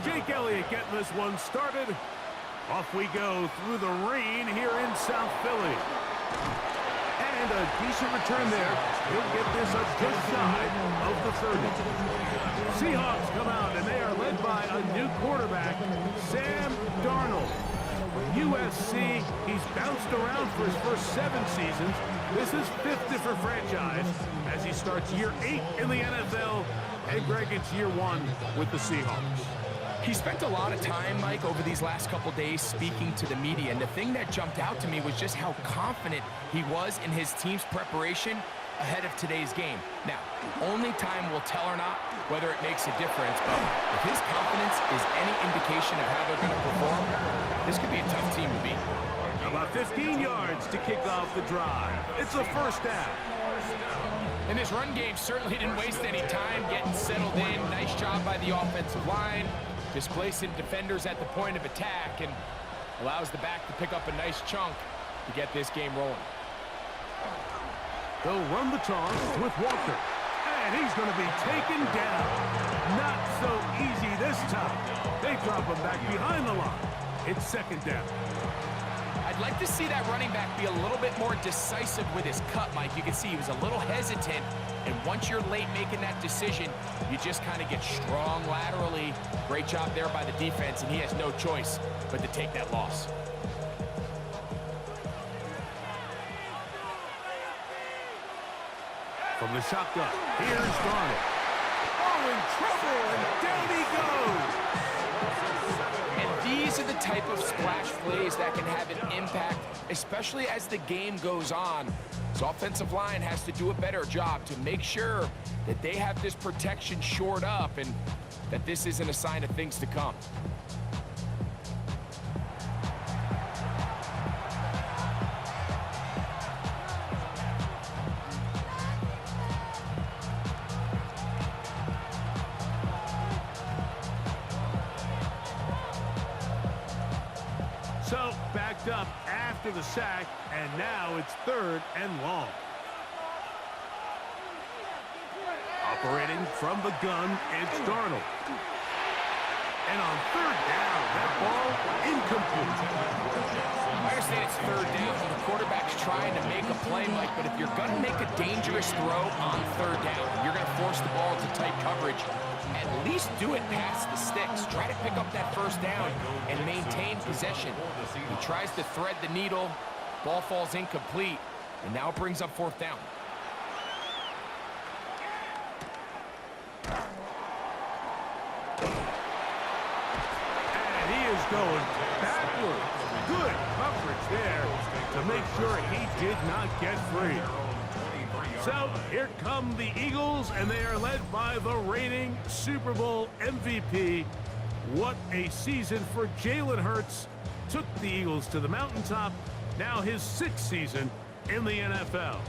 Jake Elliott getting this one started. Off we go through the rain here in South Philly. And a decent return there. He'll get this up just shy of the 30. Seahawks come out, and they are led by a new quarterback, Sam Darnold. USC, he's bounced around for his first 7 seasons. This is 5th different franchise as he starts year 8 in the NFL. And Greg, it's year 1 with the Seahawks. He spent a lot of time, Mike, over these last couple days speaking to the media, and the thing that jumped out to me was just how confident he was in his team's preparation ahead of today's game. Now, only time will tell or not whether it makes a difference, but if his confidence is any indication of how they're going to perform, this could be a tough team to beat. About 15 yards to kick off the drive. It's a first down. And this run game certainly didn't waste any time getting settled in. Nice job by the offensive line, displacing defenders at the point of attack, and allows the back to pick up a nice chunk to get this game rolling. They'll run the toss with Walker. And he's going to be taken down. Not so easy this time. They drop him back behind the line. It's second down. I'd like to see that running back be a little bit more decisive with his cut, Mike. You can see he was a little hesitant, and once you're late making that decision, you just kind of get strong laterally. Great job there by the defense, and he has no choice but to take that loss. From the shotgun, here's Darnold. Oh, in trouble, and down he goes. These are the type of splash plays that can have an impact, especially as the game goes on. So offensive line has to do a better job to make sure that they have this protection shored up and that this isn't a sign of things to come. So, backed up after the sack, and now it's 3rd and long. Operating from the gun, it's Darnold. And on 3rd down, that ball incomplete. I understand it's 3rd down, and the quarterback's trying to make a play, Mike, but if you're going to make a dangerous throw on 3rd down, you're going to force the ball to tight coverage. At least do it past the sticks. Try to pick up that 1st down and maintain possession. He tries to thread the needle. Ball falls incomplete, and now it brings up 4th down. And he is going backwards. Good coverage there to make sure he did not get free. So here come the Eagles, and they are led by the reigning Super Bowl MVP. What a season for Jalen Hurts. Took the Eagles to the mountaintop. Now his 6th season in the NFL.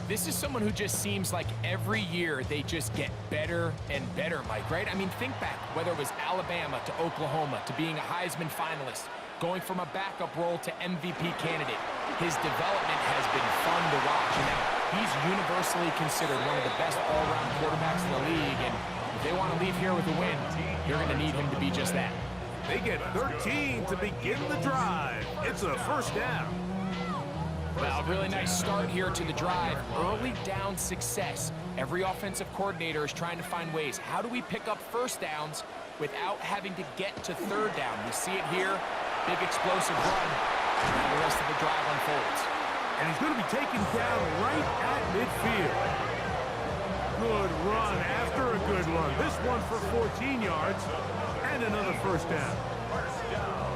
This is someone who just seems like every year they just get better and better, Mike, right? I mean, think back, whether it was Alabama to Oklahoma to being a Heisman finalist, going from a backup role to MVP candidate. His development has been fun to watch. And now he's universally considered one of the best all-around quarterbacks in the league. And if they want to leave here with a win, you're going to need him to be just that. They get 13 to begin the drive. It's a 1st down. Well, really nice start here to the drive. Early down success. Every offensive coordinator is trying to find ways. How do we pick up 1st downs without having to get to 3rd down? We see it here. Big explosive run. And the rest of the drive unfolds. And he's going to be taken down right at midfield. Good run after a good run. This one for 14 yards and another 1st down.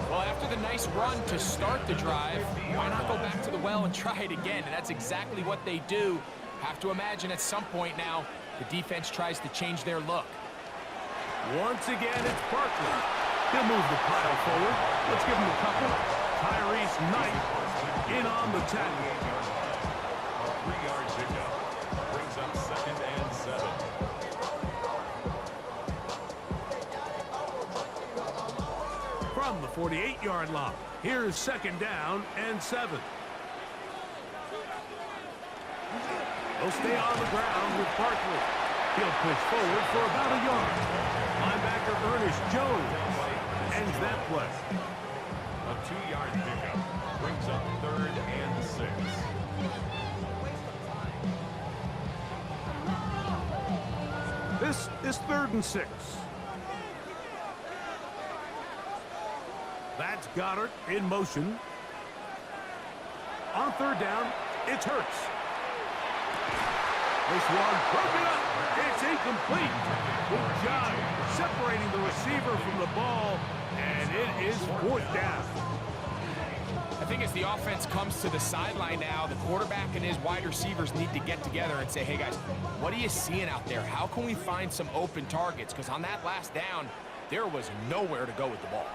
Well, after the nice run to start the drive, why not go back to the well and try it again? And that's exactly what they do. Have to imagine at some point now, the defense tries to change their look. Once again, it's Barkley. He'll move the pile forward. Let's give him a couple. Tyrese Knight in on the tackle. 3 yards to go. Brings up 2nd and 7. From the 48-yard line, here's 2nd down and 7. They'll stay on the ground with Barkley. He'll push forward for about a yard. Linebacker Ernest Jones extends that play. A 2-yard pickup brings up 3rd and 6. This is 3rd and 6. That's Goddard in motion. On 3rd down, it's Hurts. This one broken up. It's incomplete. Good job separating the receiver from the ball, and it is 4th down. I think as the offense comes to the sideline now, the quarterback and his wide receivers need to get together and say, hey guys, what are you seeing out there? How can we find some open targets? Because on that last down, there was nowhere to go with the ball.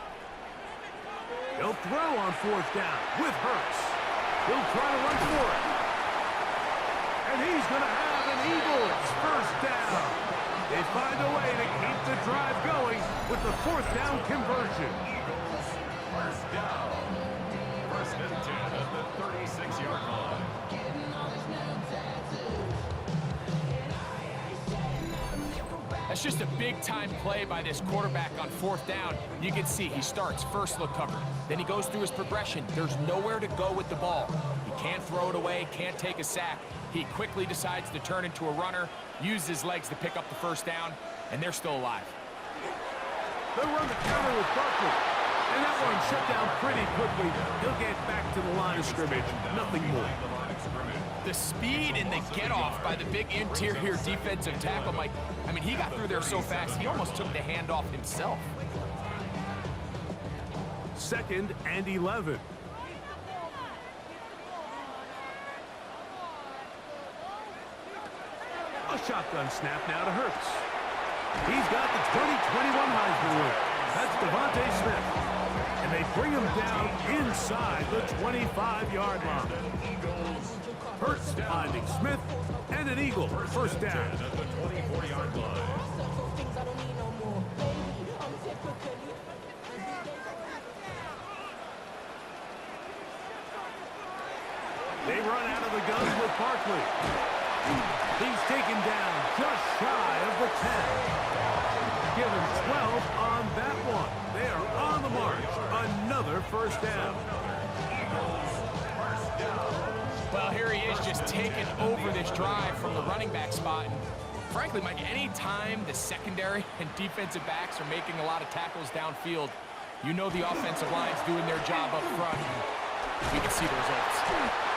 He'll throw on 4th down with Hurts. He'll try to run for it. And he's going to have an Eagles 1st down. They find a way to keep the drive going with the 4th down conversion. Eagles 1st down. 1st and 10 at the 36-yard line. That's just a big-time play by this quarterback on 4th down. You can see he starts first look cover. Then he goes through his progression. There's nowhere to go with the ball. He can't throw it away, can't take a sack. He quickly decides to turn into a runner, use his legs to pick up the 1st down, and they're still alive. They'll run the counter with Barkley. And that one shut down pretty quickly. He'll get back to the line of scrimmage. Nothing more. The speed and the get-off by the big interior defensive tackle, Mike. I mean, he got through there so fast, he almost took the handoff himself. 2nd and 11. A shotgun snap now to Hurts. He's got the 2021 Heisman winner. That's Devontae Smith. And they bring him down inside the 25-yard line. Hurts finding Smith, and an Eagle 1st down. At the 24-yard line. They run out of the gun with Barkley. He's taken down just shy of the 10. Give him 12 on that one. They are on the march. Another 1st down. Well, here he is just taking over this drive from the running back spot. And frankly, Mike, any time the secondary and defensive backs are making a lot of tackles downfield, you know the offensive line's doing their job up front. We can see the results.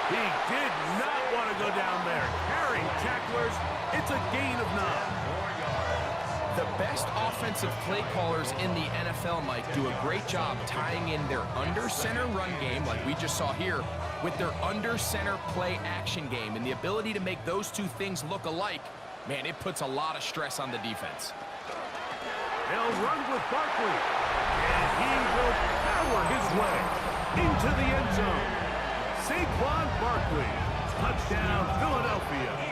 He did not want to go down there. Carrying tacklers, it's a gain of 9. The best offensive play callers in the NFL, Mike, do a great job tying in their under-center run game, like we just saw here, with their under-center play action game. And the ability to make those two things look alike, man, it puts a lot of stress on the defense. They'll run with Barkley. And he will power his way into the end zone. Saquon Barkley. Touchdown, Philadelphia.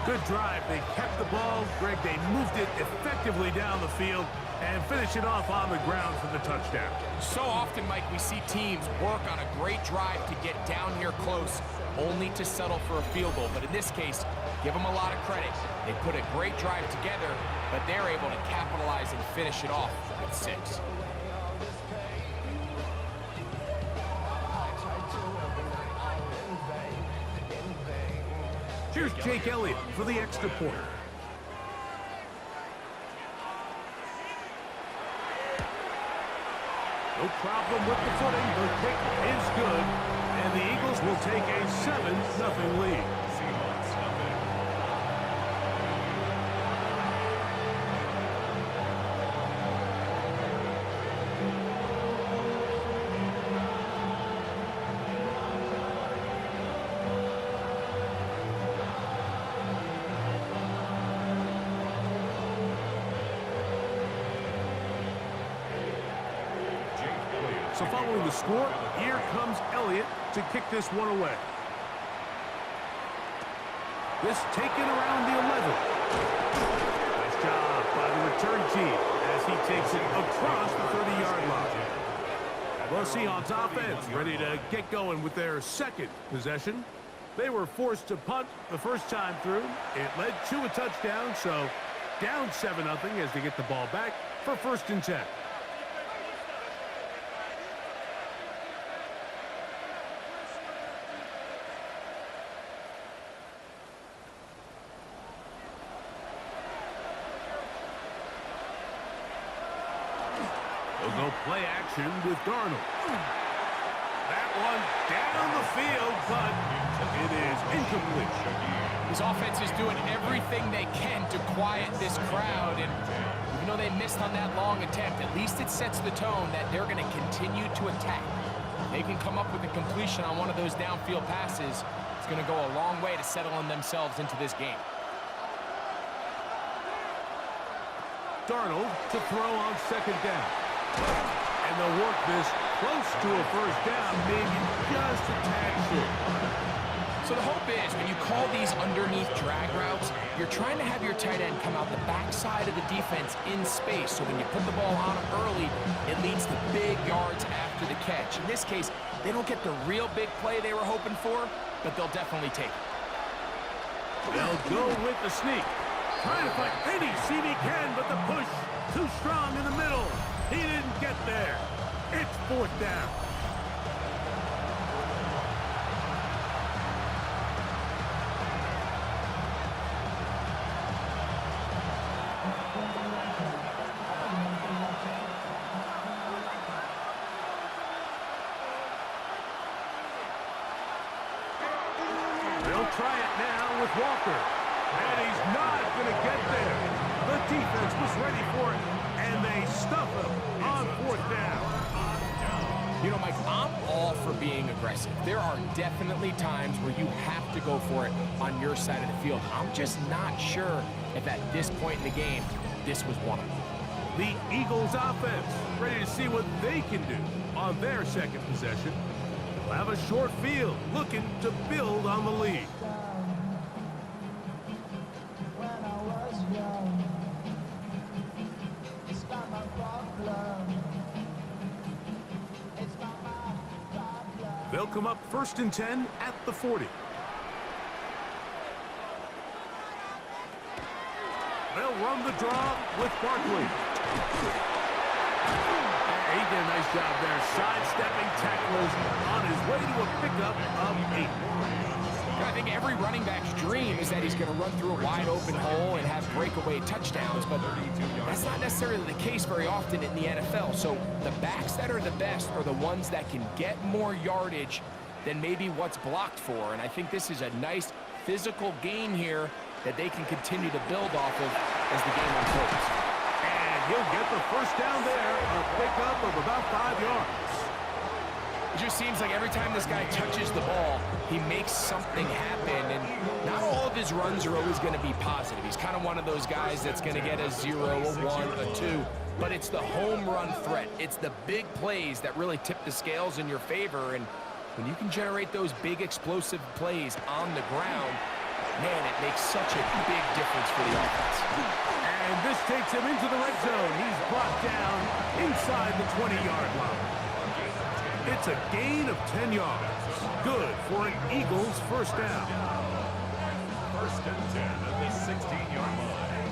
Good drive. They kept the ball. Greg, they moved it effectively down the field and finish it off on the ground for the touchdown. So often, Mike, we see teams work on a great drive to get down here close, only to settle for a field goal. But in this case, give them a lot of credit. They put a great drive together, but they're able to capitalize and finish it off with 6. Here's Jake Elliott for the extra point. No problem with the footing. The kick is good. And the Eagles will take a 7-0 lead. Seahawks nothing. So following the score, here comes Elliott to kick this one away. This taken around the 11. Nice job by the return team as he takes it across the 30-yard line. Well, Seahawks offense ready to get going with their second possession. They were forced to punt the first time through. It led to a touchdown, so down 7-0 as they get the ball back for 1st and 10. They'll go play action with Darnold. That one down the field, but it is incomplete. His offense is doing everything they can to quiet this crowd, and even though they missed on that long attempt, at least it sets the tone that they're going to continue to attack. If they can come up with a completion on one of those downfield passes, it's going to go a long way to settling themselves into this game. Darnold to throw on 2nd down. And they'll work this close to a 1st down, maybe just a tad short. So the hope is when you call these underneath drag routes, you're trying to have your tight end come out the backside of the defense in space. So when you put the ball on him early, it leads to big yards after the catch. In this case, they don't get the real big play they were hoping for, but they'll definitely take it. They'll go with the sneak. Trying to find any seam he can, but the push too strong in the middle. He didn't get there. It's 4th down. They'll try it now with Walker. And he's not going to get there. The defense was ready for it, and they stuff him on 4th down. You know, Mike, I'm all for being aggressive. There are definitely times where you have to go for it on your side of the field. I'm just not sure if at this point in the game, this was one of them. The Eagles offense ready to see what they can do on their 2nd possession. They'll have a short field looking to build on the lead. They'll come up 1st and 10 at the 40. They'll run the draw with Barkley. He did a nice job there, sidestepping tacklers on his way to a pickup of 8. I think every running back's dream is that he's going to run through a wide-open hole and have breakaway touchdowns, but that's not necessarily the case very often in the NFL. So the backs that are the best are the ones that can get more yardage than maybe what's blocked for, and I think this is a nice physical game here that they can continue to build off of as the game unfolds. And he'll get the 1st down there, a pickup of about 5 yards. It just seems like every time this guy touches the ball, he makes something happen, and not all of his runs are always going to be positive. He's kind of one of those guys that's going to get a 0, a 1, a 2, but it's the home run threat. It's the big plays that really tip the scales in your favor, and when you can generate those big explosive plays on the ground, man, it makes such a big difference for the offense. And this takes him into the red zone. He's brought down inside the 20-yard line. It's a gain of 10 yards. Good for an Eagles 1st down. 1st and 10 at the 16-yard line.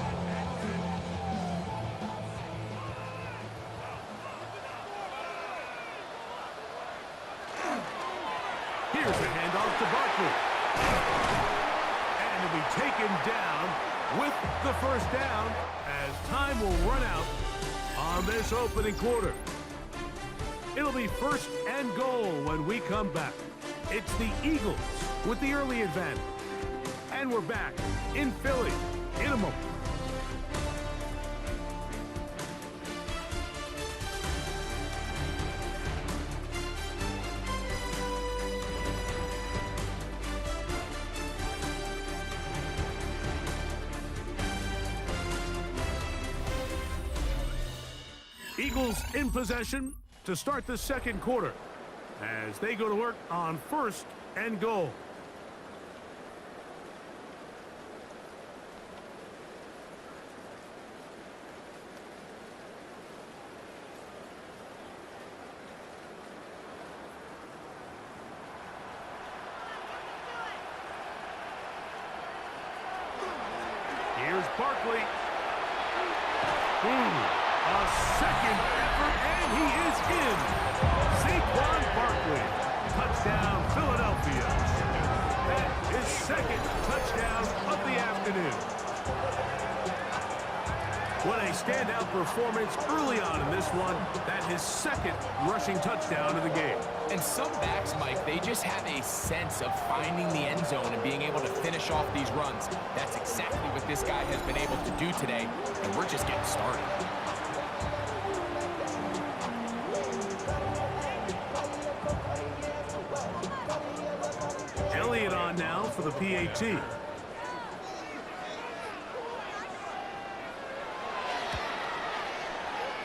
Here's a handoff to Barkley. And he'll be taken down with the 1st down as time will run out on this opening quarter. It'll be 1st and goal when we come back. It's the Eagles with the early advantage. And we're back in Philly in a moment. Eagles in possession to start the 2nd quarter as they go to work on 1st and goal. Here's Barkley. A in. Saquon Barkley. Touchdown, Philadelphia. That is second touchdown of the afternoon. What a standout performance early on in this one. That his second rushing touchdown of the game. And some backs, Mike, they just have a sense of finding the end zone and being able to finish off these runs. That's exactly what this guy has been able to do today, and we're just getting started. Elliott on now for the PAT.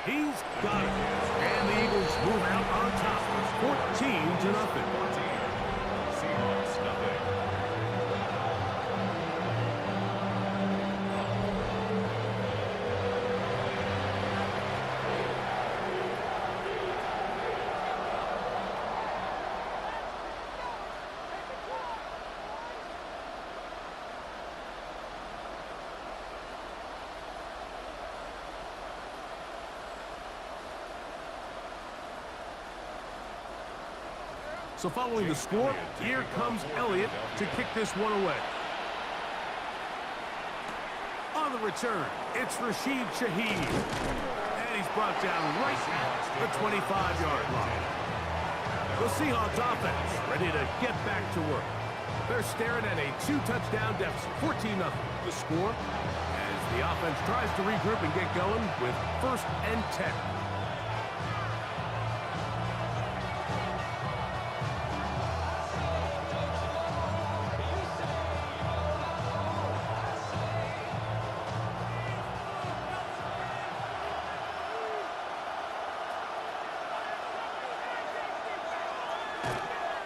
He's got it. And the Eagles move out on top. 14-0. Seahawks, nothing. So following the score, here comes Elliott to kick this one away. On the return, it's Rashid Shaheed. And he's brought down right at the 25-yard line. The Seahawks offense ready to get back to work. They're staring at a 2-touchdown deficit, 14-0. The score as the offense tries to regroup and get going with 1st and 10.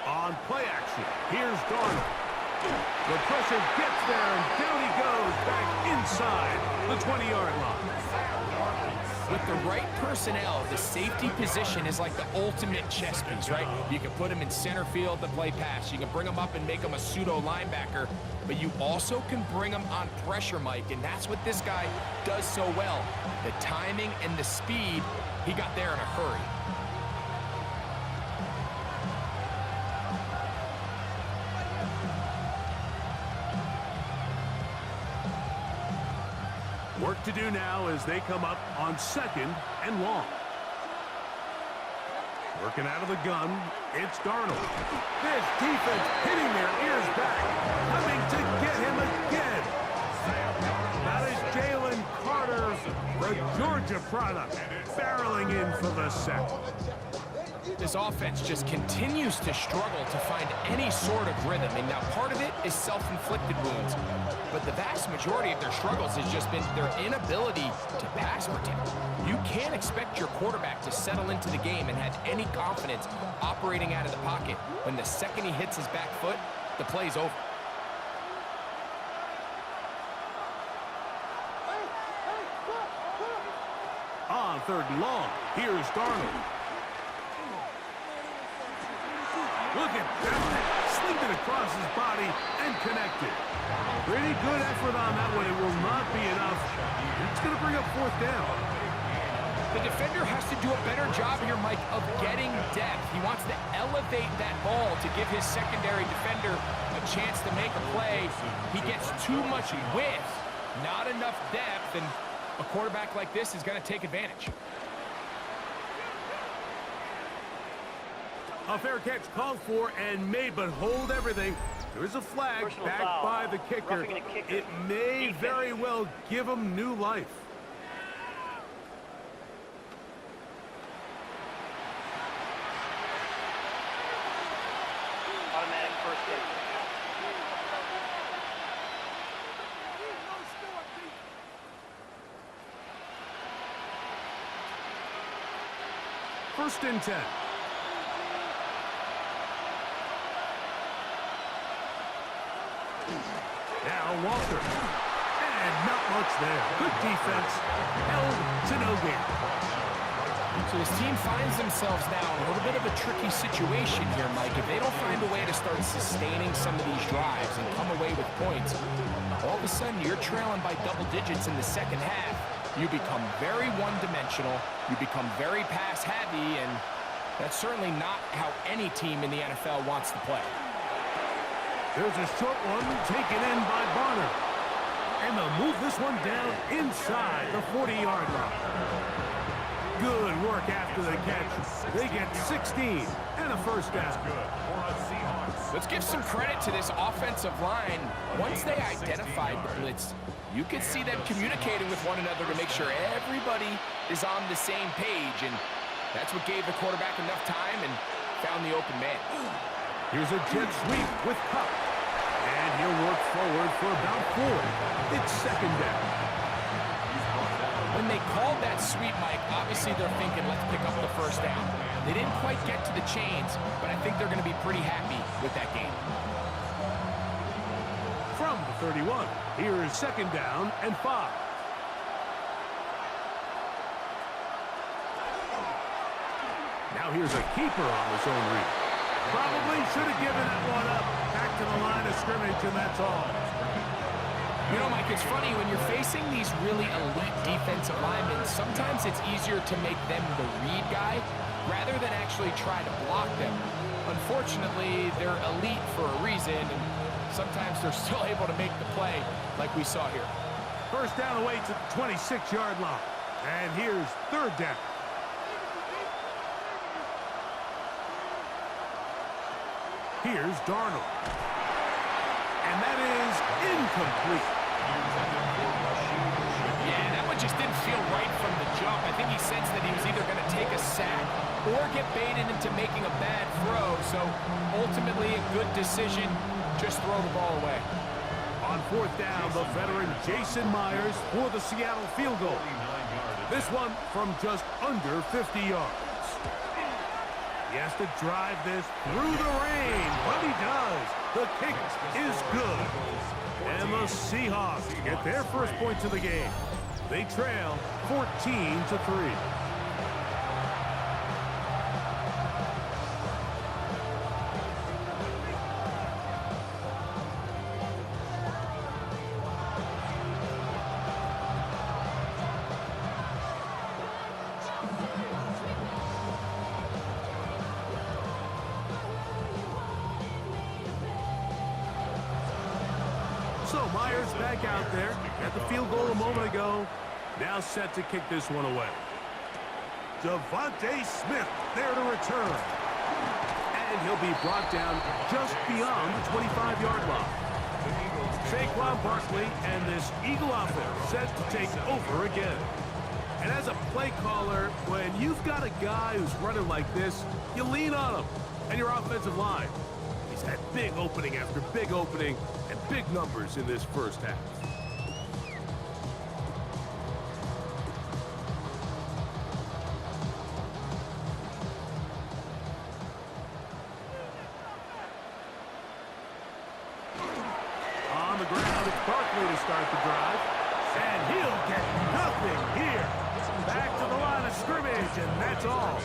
On play action, here's Darnold. The pressure gets there, and down he goes back inside the 20-yard line. With the right personnel, the safety position is like the ultimate chess piece, right? You can put him in center field to play pass. You can bring him up and make him a pseudo linebacker, but you also can bring him on pressure, Mike, and that's what this guy does so well. The timing and the speed, he got there in a hurry. Work to do now as they come up on 2nd and long. Working out of the gun, it's Darnold. This defense hitting their ears back, coming to get him again. That is Jalen Carter, the Georgia product, barreling in for the sack. This offense just continues to struggle to find any sort of rhythm. And now part of it is self-inflicted wounds. But the vast majority of their struggles has just been their inability to pass protect. You can't expect your quarterback to settle into the game and have any confidence operating out of the pocket. When the second he hits his back foot, the play's over. On 3rd and long, here's Darnold. Look at that, slinged it across his body and connected. Pretty good effort on that one. It will not be enough. It's going to bring up 4th down. The defender has to do a better job here, Mike, of getting depth. He wants to elevate that ball to give his secondary defender a chance to make a play. He gets too much width, not enough depth, and a quarterback like this is going to take advantage. A fair catch called for and made, but hold everything. There is a flag backed by the kicker. It may very well give him new life. Automatic first hit. First and 10. Now Walker. And not much there. Good defense. Held to no gain. So this team finds themselves now in a little bit of a tricky situation here, Mike. If they don't find a way to start sustaining some of these drives and come away with points, all of a sudden you're trailing by double digits in the second half. you become very one-dimensional, you become very pass-heavy, and that's certainly not how any team in the NFL wants to play. There's a short one taken in by Barner. And they'll move this one down inside the 40-yard line. Good work after the catch. They get 16 and a first down. Let's give some credit to this offensive line. Once they identified the blitz, you could see them communicating with one another to make sure everybody is on the same page, and that's what gave the quarterback enough time and found the open man. Here's a jet sweep with Cup. And he'll work forward for about 4. It's second down. When they called that sweep, Mike, obviously they're thinking, let's pick up the first down. They didn't quite get to the chains, but I think they're going to be pretty happy with that game. From the 31, here is second down and 5. Now here's a keeper on his own read. Probably should have given that one up. Back to the line of scrimmage, and that's all. You know, Mike, it's funny, when you're facing these really elite defensive linemen, sometimes it's easier to make them the read guy rather than actually try to block them. Unfortunately, they're elite for a reason, and sometimes they're still able to make the play like we saw here. First down away to the 26-yard line. And here's third down. Here's Darnold. And that is incomplete. Yeah, that one just didn't feel right from the jump. I think he sensed that he was either going to take a sack or get baited into making a bad throw. So ultimately a good decision, just throw the ball away. On fourth down, the veteran Jason Myers for the Seattle field goal. This one from just under 50 yards. He has to drive this through the rain, but he does. The kick is good. And the Seahawks get their first points of the game. They trail 14-3. So Myers back out there at the field goal a moment ago. Now set to kick this one away. Devontae Smith there to return. And he'll be brought down just beyond the 25-yard line. Saquon Barkley and this Eagle offense set to take over again. And as a play caller, when you've got a guy who's running like this, you lean on him and your offensive line. He's had big opening after big opening and big numbers in this first half. On the ground, it's Barkley to start the drive. And he'll get nothing here. Back to the line of scrimmage, and that's all.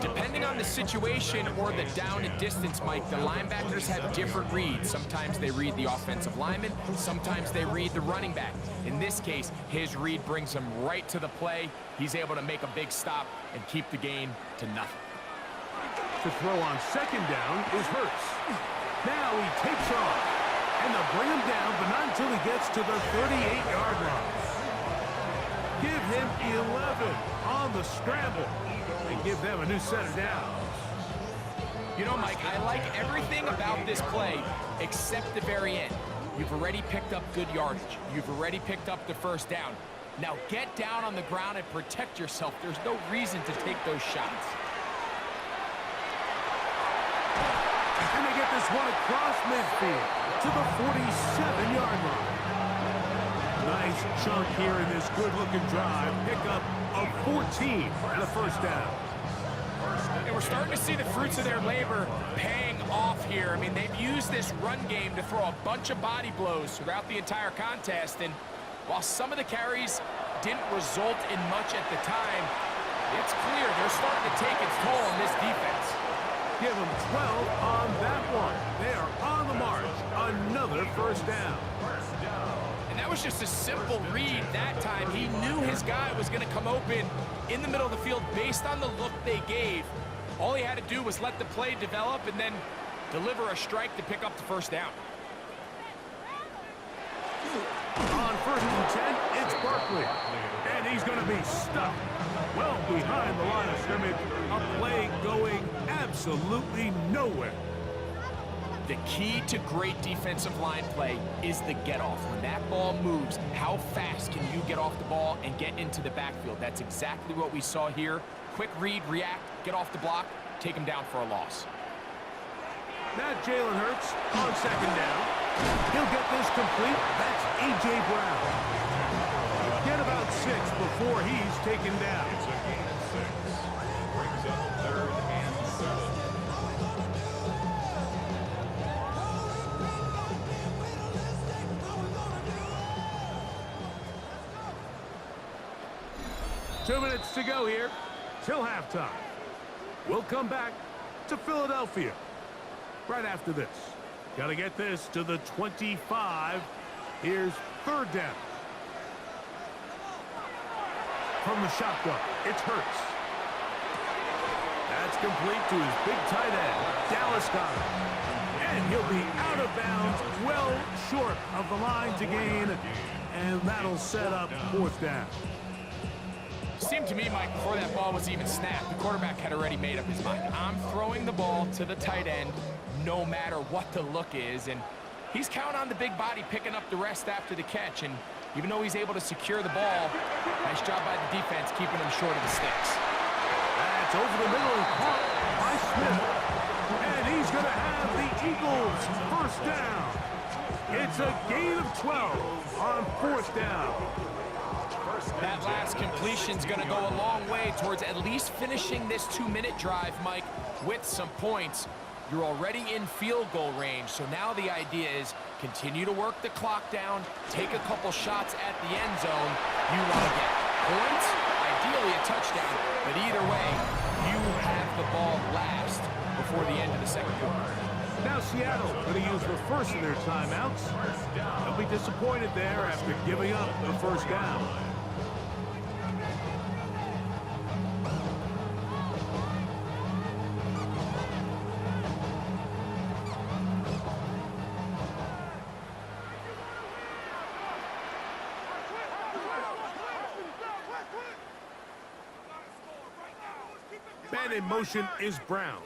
Depending on the situation or the down and distance, Mike, the linebackers have different reads. Sometimes they read the offensive lineman, sometimes they read the running back. In this case, his read brings him right to the play. He's able to make a big stop and keep the gain to nothing. To throw on second down is Hurts. Now he takes off. And they'll bring him down, but not until he gets to the 38-yard line. Give him 11 on the scramble and give them a new set of downs. You know, Mike, I like everything about this play except the very end. You've already picked up good yardage. You've already picked up the first down. Now get down on the ground and protect yourself. There's no reason to take those shots. And they get this one across midfield to the 47-yard line. Nice chunk here in this good-looking drive. Pick up of 14 and a first down. And we're starting to see the fruits of their labor paying off here. I mean, they've used this run game to throw a bunch of body blows throughout the entire contest. And while some of the carries didn't result in much at the time, it's clear they're starting to take its toll on this defense. Give them 12 on that one. They are on the march. Another first down. And that was just a simple read that time. He knew his guy was going to come open in the middle of the field based on the look they gave. All he had to do was let the play develop and then deliver a strike to pick up the first down. On 1st and 10, it's Barkley. And he's going to be stuck well behind the line of scrimmage. A play going absolutely nowhere. The key to great defensive line play is the get-off. When that ball moves, how fast can you get off the ball and get into the backfield? That's exactly what we saw here. Quick read, react, get off the block, take him down for a loss. Now Jalen Hurts on 2nd down. He'll get this complete. That's A.J. Brown. Get about 6 before he's taken down. It's a gain of 6. Brings up 3rd and 7. Two minutes to go here till halftime. We'll come back to Philadelphia right after this. Got to get this to the 25. Here's 3rd down. From the shotgun, it's Hurts. That's complete to his big tight end, Dallas Goedert. And he'll be out of bounds, well short of the line to gain, and that'll set up 4th down. Seemed to me, Mike, before that ball was even snapped, the quarterback had already made up his mind. I'm throwing the ball to the tight end no matter what the look is, and he's counting on the big body picking up the rest after the catch, and even though he's able to secure the ball, nice job by the defense keeping him short of the sticks. That's over the middle and caught by Smith. And he's going to have the Eagles 1st down. It's a gain of 12 on 4th down. That last completion's going to go a long way towards at least finishing this 2-minute drive, Mike, with some points. You're already in field goal range, so now the idea is continue to work the clock down, take a couple shots at the end zone. You want to get points, ideally a touchdown, but either way, you have the ball last before the end of the 2nd quarter. Now Seattle going to use the first of their timeouts. They'll be disappointed there after giving up the 1st down. Man in motion is Brown.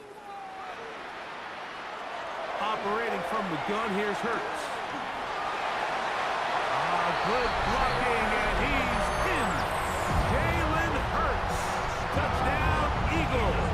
Operating from the gun, here's Hurts. Good blocking, and he's in. Jalen Hurts. Touchdown, Eagles.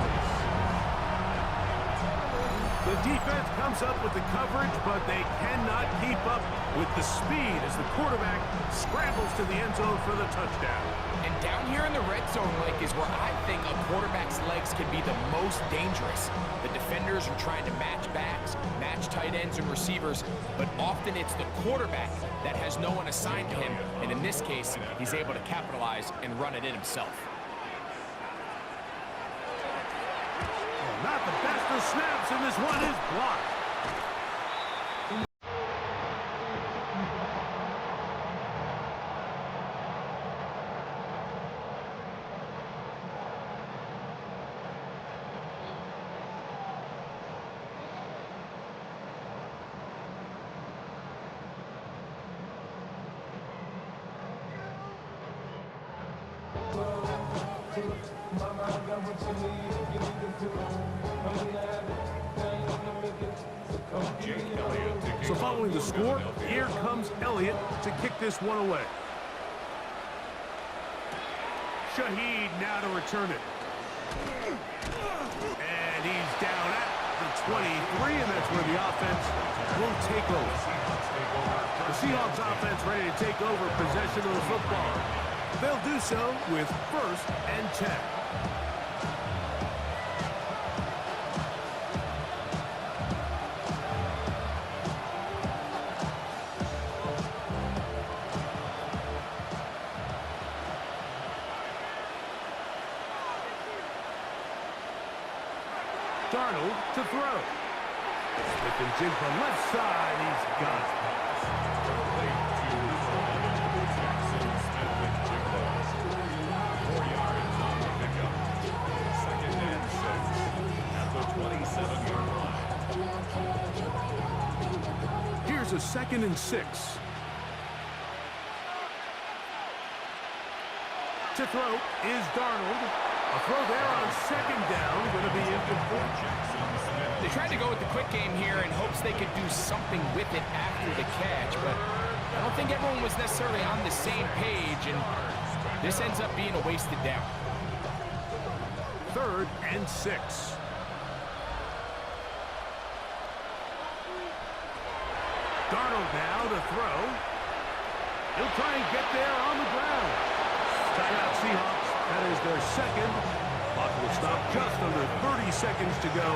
The defense comes up with the coverage, but they cannot keep up with the speed as the quarterback scrambles to the end zone for the touchdown. And down here in the red zone, Mike, is where I think a quarterback's legs can be the most dangerous. The defenders are trying to match backs, match tight ends and receivers, but often it's the quarterback that has no one assigned to him, and in this case, he's able to capitalize and run it in himself. Not the best of snaps, and this one is blocked. So following the score, here comes Elliott to kick this one away. Shaheed now to return it. And he's down at the 23, and that's where the offense will take over. The Seahawks offense ready to take over possession of the football. They'll do so with 1st and 10. Darnold to throw. Smith and Jigba left side. He's got it. Here's a 2nd and 6. To throw is Darnold. A throw there on 2nd down, going to be incomplete. They tried to go with the quick game here in hopes they could do something with it after the catch, but I don't think everyone was necessarily on the same page, and this ends up being a wasted down. 3rd and 6. Darnold now to throw. He'll try and get there on the ground. Timeout Seahawks. That is their 2nd. Clock will stop just under 30 seconds to go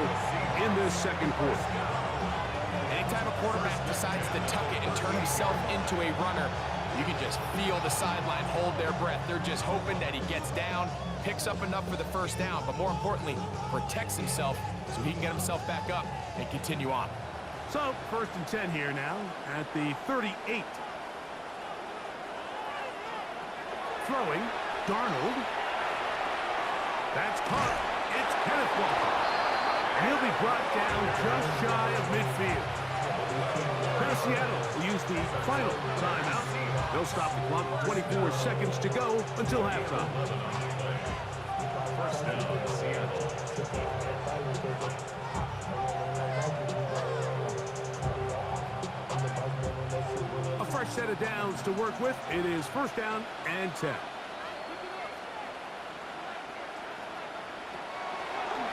in this 2nd quarter. Anytime a quarterback decides to tuck it and turn himself into a runner, you can just feel the sideline hold their breath. They're just hoping that he gets down, picks up enough for the 1st down, but more importantly, protects himself so he can get himself back up and continue on. So, 1st and 10 here now at the 38. Throwing, Darnold. That's caught. It's Kenneth Walker. And he'll be brought down just shy of midfield. Now Seattle will use the final timeout. They'll stop the clock with 24 seconds to go until halftime. 1st down, Seattle. A fresh set of downs to work with. It is 1st down and 10.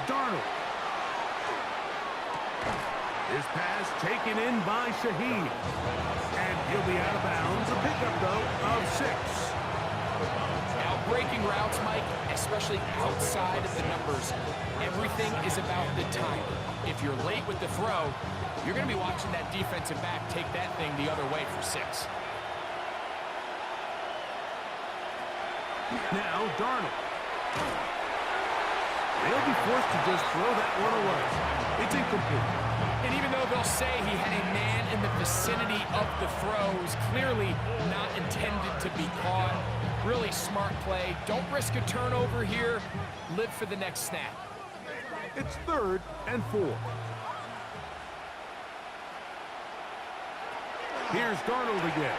Darnold. His pass taken in by Shaheed. And he'll be out of bounds. A pickup, though, of 6. Now, breaking routes, Mike, especially outside of the numbers, everything is about the time. If you're late with the throw, you're going to be watching that defensive back take that thing the other way for 6. Now, Darnold. They'll be forced to just throw that one away. It's incomplete. And even though they'll say he had a man in the vicinity of the throw, it was clearly not intended to be caught. Really smart play. Don't risk a turnover here. Live for the next snap. It's 3rd and 4. Here's Darnold again.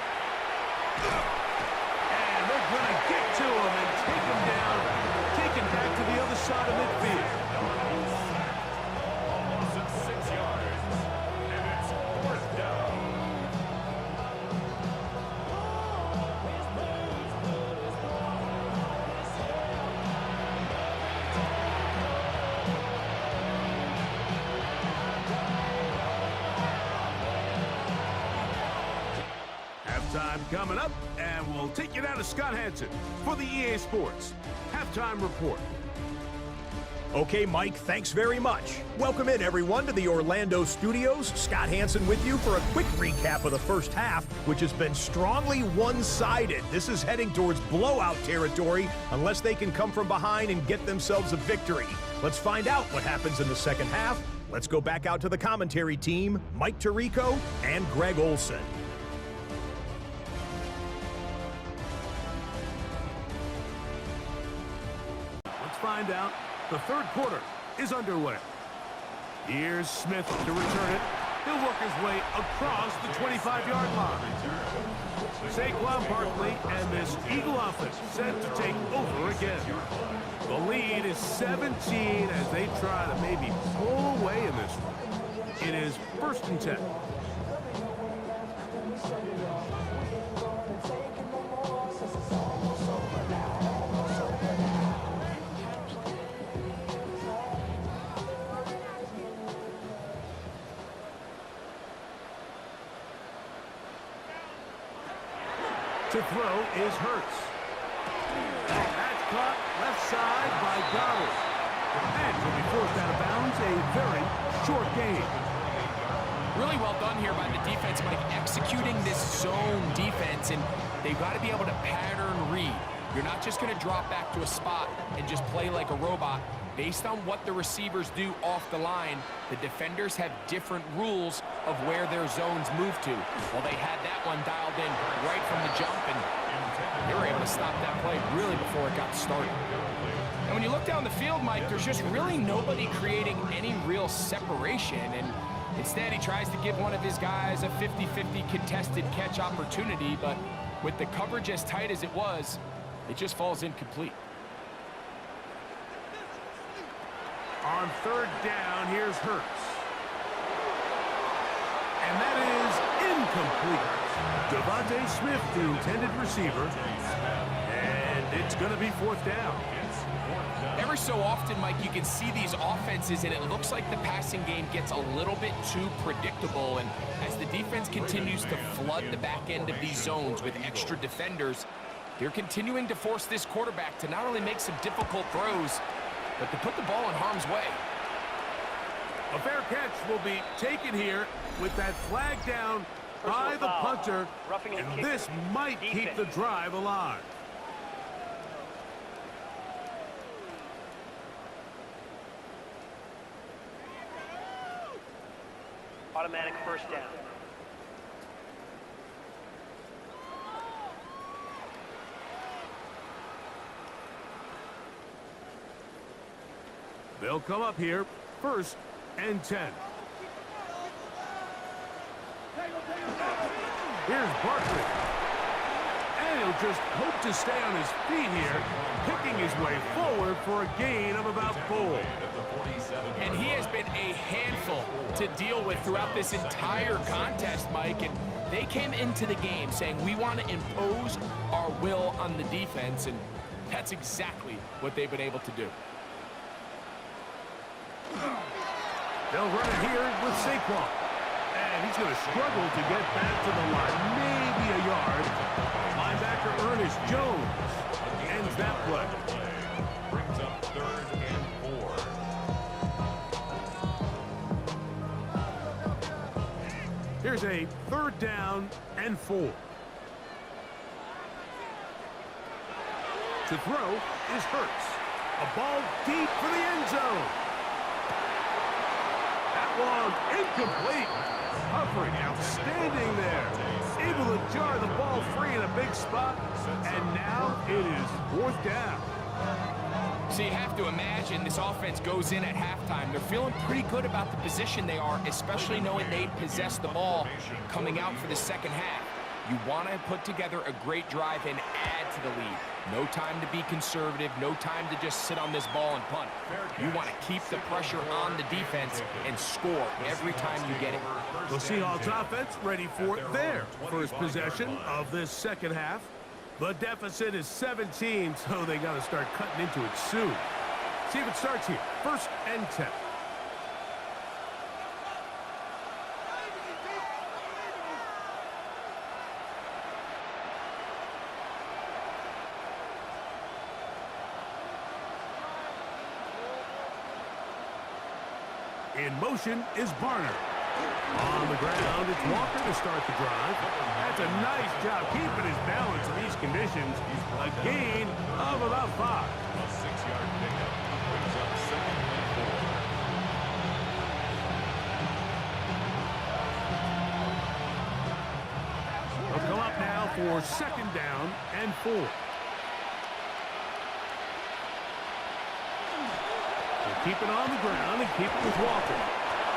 And they're going to get to him and take him down. Take him back to the other side of midfield. Almost at 6 yards. And it's 4th down. Halftime coming up, and we'll take you down to Scott Hansen for the EA Sports Halftime Report. Okay, Mike, thanks very much. Welcome in, everyone, to the Orlando studios. Scott Hansen with you for a quick recap of the 1st half, which has been strongly one-sided. This is heading towards blowout territory unless they can come from behind and get themselves a victory. Let's find out what happens in the 2nd half. Let's go back out to the commentary team, Mike Tirico and Greg Olson. Let's find out. The 3rd quarter is underway. Here's Smith to return it. He'll work his way across the 25-yard line. Saquon Barkley and this Eagle offense set to take over again. The lead is 17 as they try to maybe pull away in this one. It is 1st and 10. To throw is Hurts. That's caught left side by Donald. And will be forced out of bounds. A very short game. Really well done here by the defense, Mike, executing this zone defense, and they've got to be able to pattern read. You're not just going to drop back to a spot and just play like a robot. Based on what the receivers do off the line, the defenders have different rules of where their zones move to. Well, they had that one dialed in right from the jump, and they were able to stop that play really before it got started. And when you look down the field, Mike, there's just really nobody creating any real separation, and Instead, he tries to give one of his guys a 50-50 contested catch opportunity, but with the coverage as tight as it was, it just falls incomplete. On third down, here's Hurts. And that is incomplete. Devontae Smith, the intended receiver. And it's going to be fourth down. Every so often, Mike, you can see these offenses, and it looks like the passing game gets a little bit too predictable. And as the defense continues to flood the back end of these zones with extra defenders, they're continuing to force this quarterback to not only make some difficult throws, but to put the ball in harm's way. A fair catch will be taken here with that flag down by the punter, and this might keep the drive alive. Automatic first down. They'll come up here, 1st and 10. Here's Barkley. And he'll just hope to stay on his feet here, picking his way forward for a gain of about 4. And he has been a handful to deal with throughout this entire contest, Mike. And they came into the game saying, we want to impose our will on the defense, and that's exactly what they've been able to do. They'll run it here with Saquon. And he's going to struggle to get back to the line. Maybe a yard. Linebacker Ernest Jones ends that play. Brings up 3rd and 4. Here's a 3rd down and 4. To throw is Hurts. A ball deep for the end zone. Long, incomplete. Humphrey outstanding there. Able to jar the ball free in a big spot. And now it is 4th down. So you have to imagine this offense goes in at halftime. They're feeling pretty good about the position they are, especially knowing they possess the ball coming out for the second half. You want to put together a great drive and add to the lead. No time to be conservative, no time to just sit on this ball and punt. You want to keep the pressure on the defense and score every time you get it. The Seahawks offense ready for their first possession of this second half. The deficit is 17, so they got to start cutting into it soon. See if it starts here. 1st and 10. In motion is Barner. On the ground, it's Walker to start the drive. That's a nice job keeping his balance in these conditions. A gain of about 5. A 6-yard pickup brings up 2nd and 4. They'll come up now for 2nd down and 4. Keep it on the ground and keep it with Walker.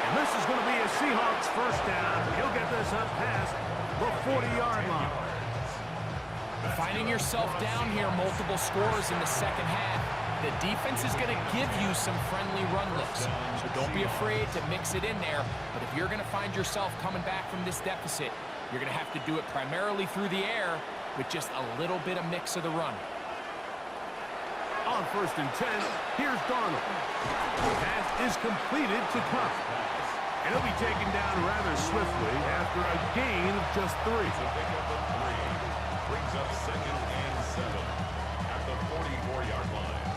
And this is going to be a Seahawks first down. He'll get this up past the 40-yard line. Finding yourself down here, multiple scores in the second half. The defense is going to give you some friendly run looks. So don't be afraid to mix it in there. But if you're going to find yourself coming back from this deficit, you're going to have to do it primarily through the air with just a little bit of mix of the run. On 1st and 10, here's Darnold. The pass is completed to Cup. And he'll be taken down rather swiftly after a gain of just 3. It's a pickup of 3. Brings up 2nd and 7 at the 44-yard line.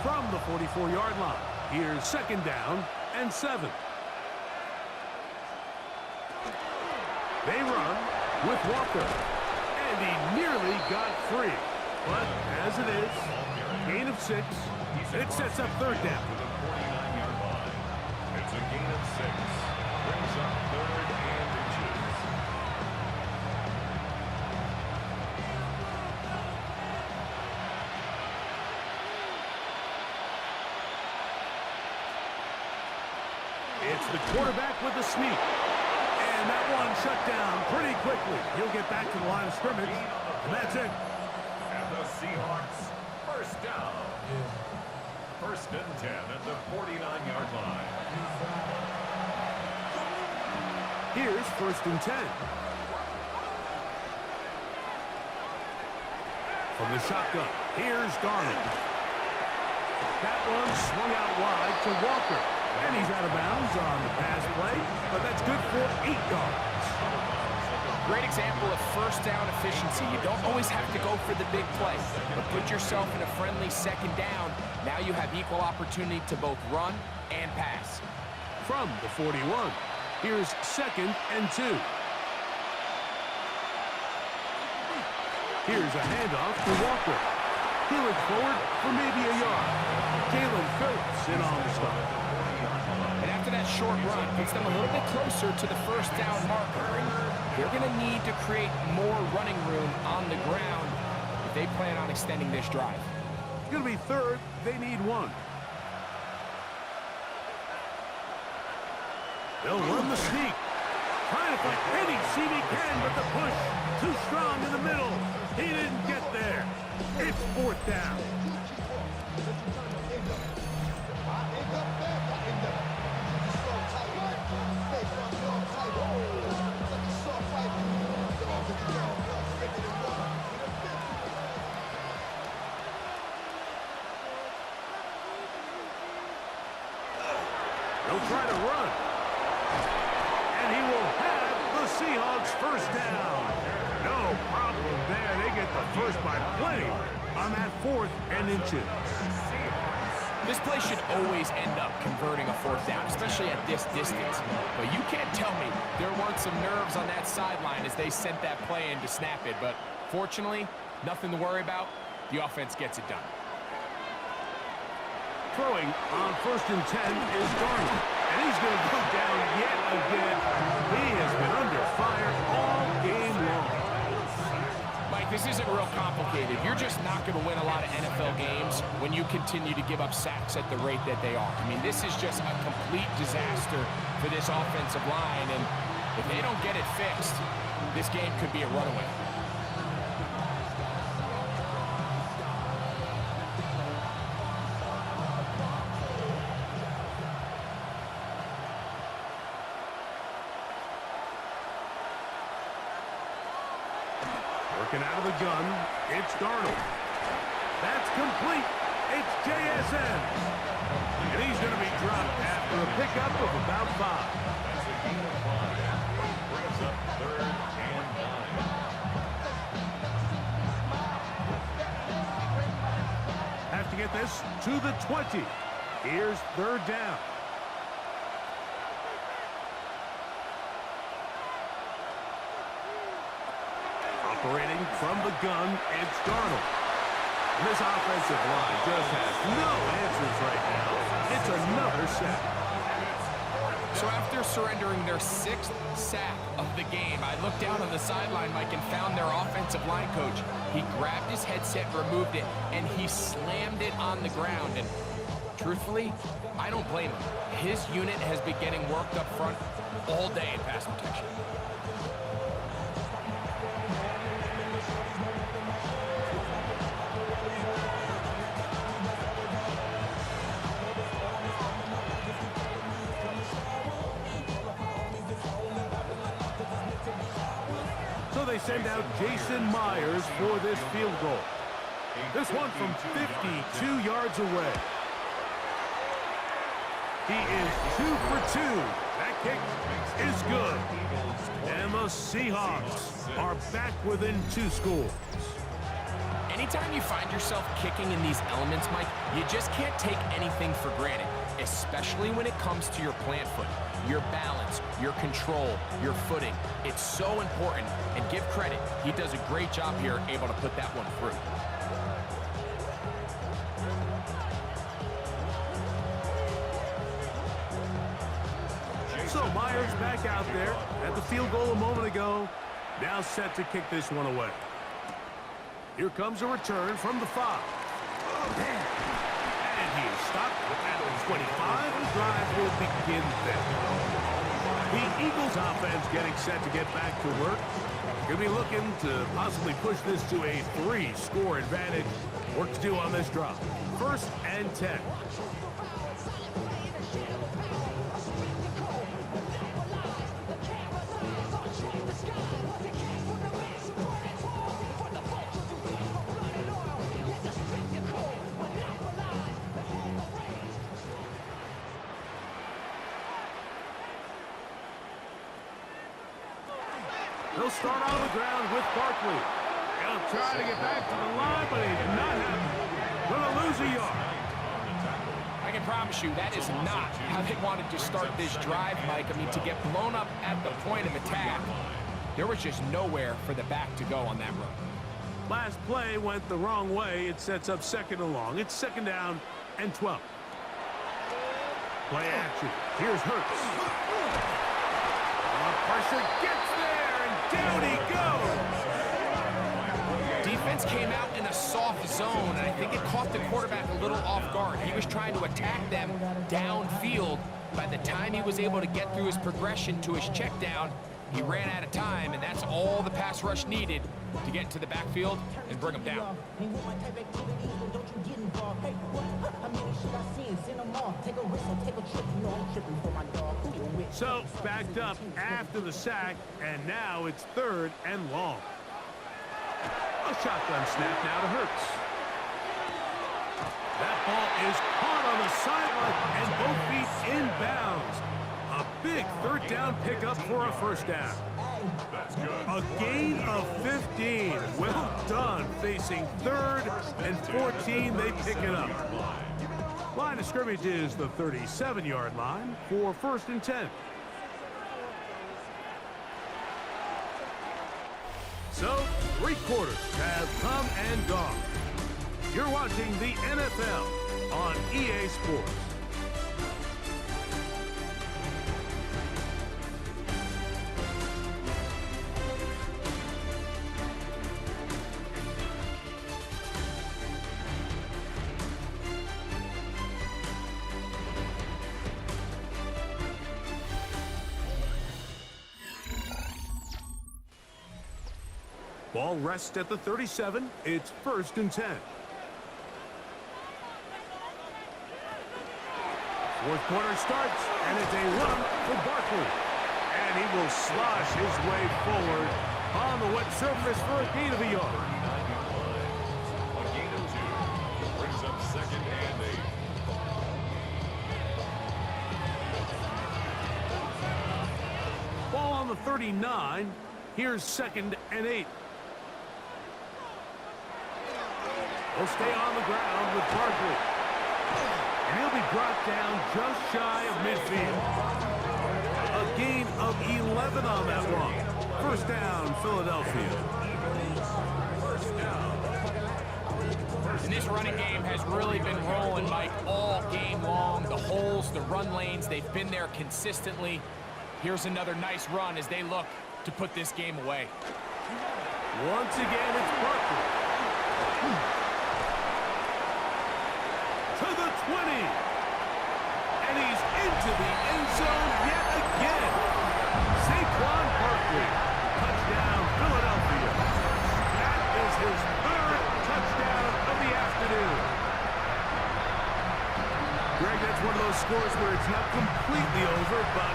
From the 44-yard line, here's 2nd down and 7. They run with Walker. And he nearly got free. But as it is, gain of 6. It sets up 3rd down. To the 49-yard line. It's a gain of 6. Brings up 3rd and inches. It's the quarterback with the sneak. And that one shut down pretty quickly. He'll get back to the line of scrimmage, and that's it. And the Seahawks, first down. First and 10 at the 49-yard line. Here's first and 10. From the shotgun, here's Darnold. That one swung out wide to Walker. And he's out of bounds on the pass play, but that's good for 8 yards. Great example of first down efficiency. You don't always have to go for the big play, but put yourself in a friendly second down. Now you have equal opportunity to both run and pass. From the 41, here's second and 2. Here's a handoff to Walker. He looks forward for maybe a yard. Caleb Phillips in on the stop. And after that short run, puts them a little bit closer to the first down marker. They're going to need to create more running room on the ground if they plan on extending this drive. It's going to be third. They need 1. They'll run the sneak. Trying to find any seam he can, but the push too strong in the middle. He didn't get there. It's fourth down. They'll try to run. And he will have the Seahawks first down. No problem there. They get the first by plenty on that 4th and inches. This play should always end up converting a fourth down, especially at this distance. But you can't tell me there weren't some nerves on that sideline as they sent that play in to snap it. But fortunately, nothing to worry about. The offense gets it done. Throwing on first and 10 is Darnold. And he's going to go down yet again. He has been under fire all game long. Mike, this isn't real complicated. You're just not going to win a lot of NFL games when you continue to give up sacks at the rate that they are. I mean, this is just a complete disaster for this offensive line. And if they don't get it fixed, this game could be a runaway. Working out of the gun, it's Darnold. That's complete. It's JSN. And he's going to be dropped after a pickup of about 5. That's a gain of 5. Brings up 3rd and 9. Have to get this to the 20. Here's 3rd down. Operating from the gun, it's Darnold. And this offensive line just has no answers right now. It's another sack. So after surrendering their 6th sack of the game, I looked down on the sideline, Mike, and found their offensive line coach. He grabbed his headset, removed it, and he slammed it on the ground. And truthfully, I don't blame him. His unit has been getting worked up front all day in pass protection. So they send out Jason Myers for this field goal. This one from 52 yards away. He is 2 for 2. That kick is good. And the Seahawks are back within 2 scores. Anytime you find yourself kicking in these elements, Mike, you just can't take anything for granted, especially when it comes to your plant foot, your balance, your control, your footing. It's so important, and give credit. He does a great job here, able to put that one through. So Myers back out there at the field goal a moment ago. Now set to kick this one away. Here comes a return from the 5. And And he is stopped at the 25. The drive will begin there. The Eagles offense getting set to get back to work. Going to be looking to possibly push this to a 3-score advantage. Work to do on this drop. 1st and 10. He'll start on the ground with Barkley. He'll try to get back to the line, but he's not happy. Going to lose a yard. I can promise you that is not how they wanted to start this drive, Mike. I mean, to get blown up at the point of attack, there was just nowhere for the back to go on that run. Last play went the wrong way. It sets up 2nd and long. It's 2nd down and 12. Play action. Here's Hurts. Pressure gets there, and down he goes. Defense came out in a soft zone, and I think it caught the quarterback a little off guard. He was trying to attack them downfield. By the time he was able to get through his progression to his check down, he ran out of time, and that's all the pass rush needed to get into the backfield and bring him down. So, backed up after the sack, and now it's 3rd and long. A shotgun snap now to Hurts. That ball is caught on the sideline, and both feet inbounds. A big 3rd down pickup for a 1st down. A gain of 15. Well done. Facing 3rd and 14, they pick it up. Line of scrimmage is the 37-yard line for 1st and 10. So, 3 quarters have come and gone. You're watching the NFL on EA Sports. Ball rests at the 37. It's 1st and 10. 4th quarter starts, and it's a run for Barkley. And he will slosh his way forward on the wet surface for a gain of a yard. A gain of 2. Brings up 2nd and 8. Ball on the 39. Here's 2nd and 8. He'll stay on the ground with Barkley. And he'll be brought down just shy of midfield. A gain of 11 on that run. 1st down, Philadelphia. And this running game has really been rolling, Mike, all game long. The holes, the run lanes, they've been there consistently. Here's another nice run as they look to put this game away. Once again, it's Barkley. To the 20. And he's into the end zone yet again. Saquon Barkley. Touchdown, Philadelphia. That is his 3rd touchdown of the afternoon. Greg, that's one of those scores where it's not completely over, but